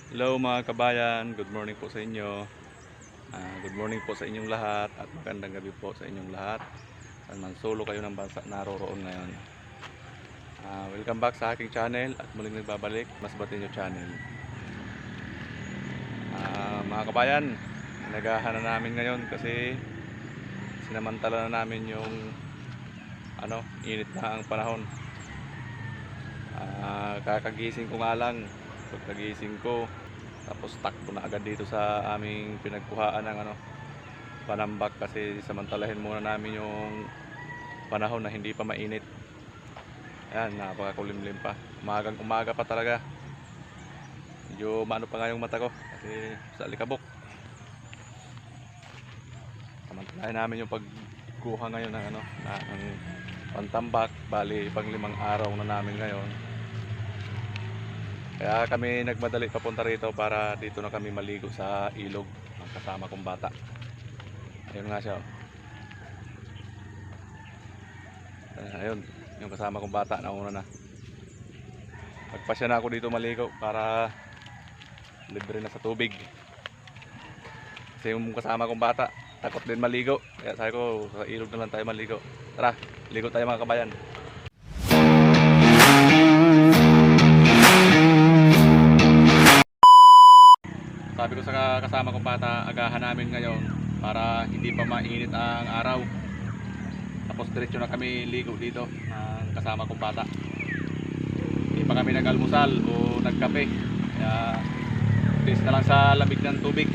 Hello mga kabayan, good morning po sa inyo. Good morning po sa inyong lahat at magandang gabi po sa inyong lahat. Saan man solo kayo ng bansa naroroon ngayon. Welcome back sa aking channel at muling nagbabalik Mas Batinyo Channel. Mga kabayan, nagahan na namin ngayon kasi sinamantala na namin yung init na ang panahon. Kakagising ko nga lang. Pagkagising ko, tapos takbo na agad dito sa aming pinagkuhaan ng panambak kasi samantalahin muna namin yung panahon na hindi pa mainit. Ayan, napakakulimlim pa. Umagang umaga pa talaga. Medyo maano pa nga yung mata ko kasi sa alikabok. Samantalahin namin yung pagkuha ngayon ng ng pantambak. Bali pang 5 araw na namin ngayon. Kaya kami nagmadali papunta rito para dito na kami maligo sa ilog ng kasama kong bata. Ayun nga siya. Ayun, yung kasama kong bata nauna na. Nagpasya na ako dito maligo para libre na sa tubig. Kasi yung kasama kong bata takot din maligo. Kaya sabi ko sa ilog na lang tayo maligo. Tara, ligo tayo mga kabayan. Sabi ko sa kasama kong bata, agahan namin ngayon para hindi pa mainit ang araw. Tapos diretso na kami ligo dito ng kasama kong bata. Hindi pa kami nag-almusal o nagkape. Kaya tiis na lang sa lamig ng tubig.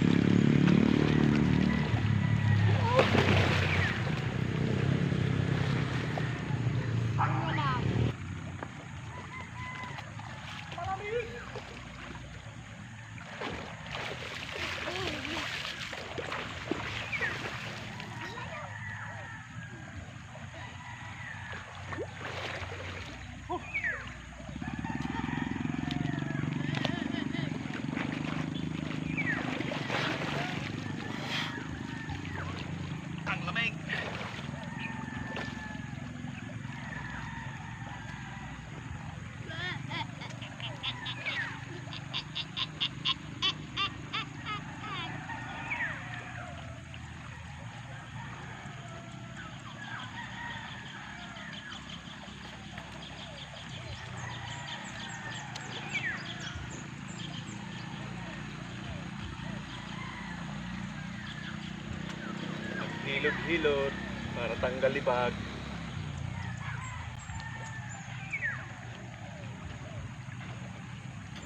Hilot-hilot para tanggal libag.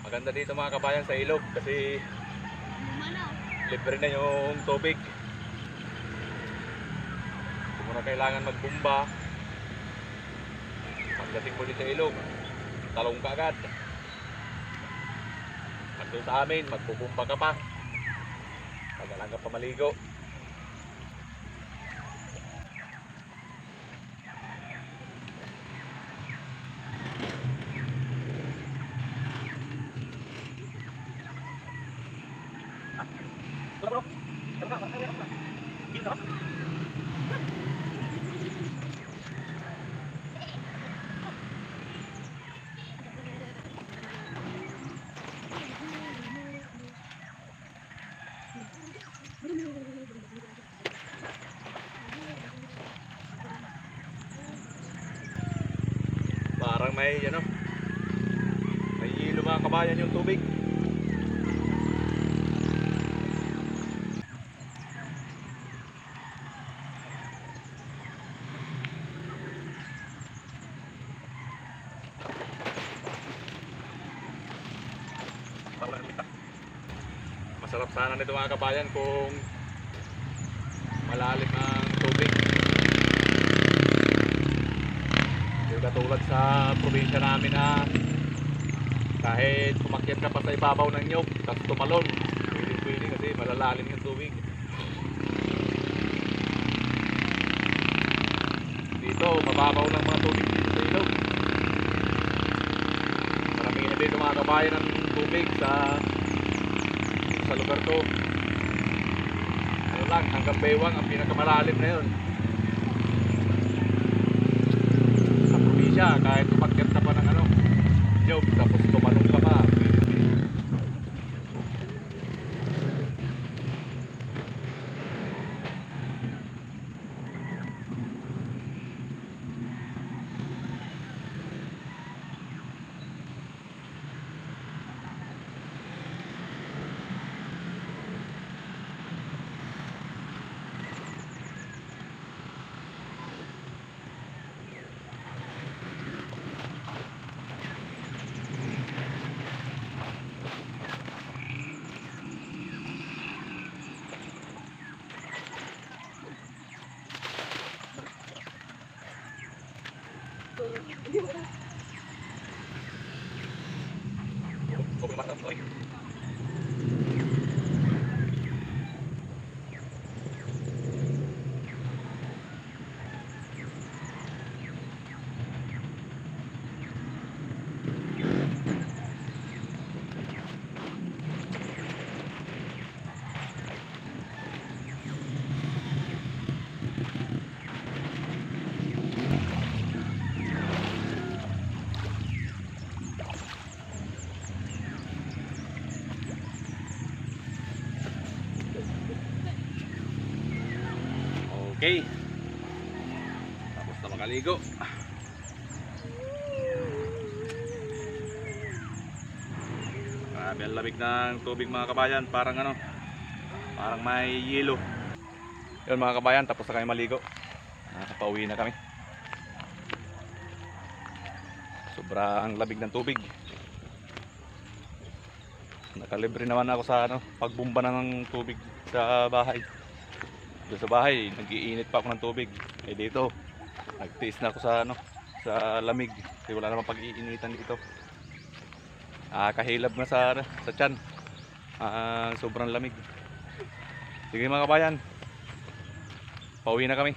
Maganda dito mga kabayan sa ilog kasi libre na yung tubig. Hindi mo na kailangan magbumba. Pagdating mo dito sa ilog, talong ka agad. Pag doon sa amin, magbubumba ka pa. Magalang ka pa maligo. Parang may may hilo mga kabayan yung tubig. Masarap sana nito mga kabayan kung malalim ang tubig. Hindi katulad sa probinsya namin na kahit kumakyat ka pa sa ibabaw ng nyog tapos tumalon, pwede kasi malalalim yung tubig. Dito mababaw ng mga tubig dito sa ilog. Maramihan dito mga kabayan ng tubig sa lugar to. Ano lang, hanggang Baywang ang pinakamalalim na yun sa probinsya. Kahit umakyat ka pa ng nyog tapos tumalong ka pa, Okay. Tapos na makaligo. Grabe ang lamig ng tubig mga kabayan. Parang ano, parang may yelo. Yun mga kabayan, tapos na kami maligo. Nakapauwi na kami. Sobrang lamig ng tubig. Nakalibre naman ako sa ano, pagbumba ng tubig sa bahay. Doon sa bahay, nag-iinit pa ako ng tubig. Eh dito, nagtiis na ako sa ano, sa lamig. Kasi wala namang pag-iinitan dito. Kahilab na sa tiyan. Sobrang lamig. Sige mga kabayan, pauwi na kami.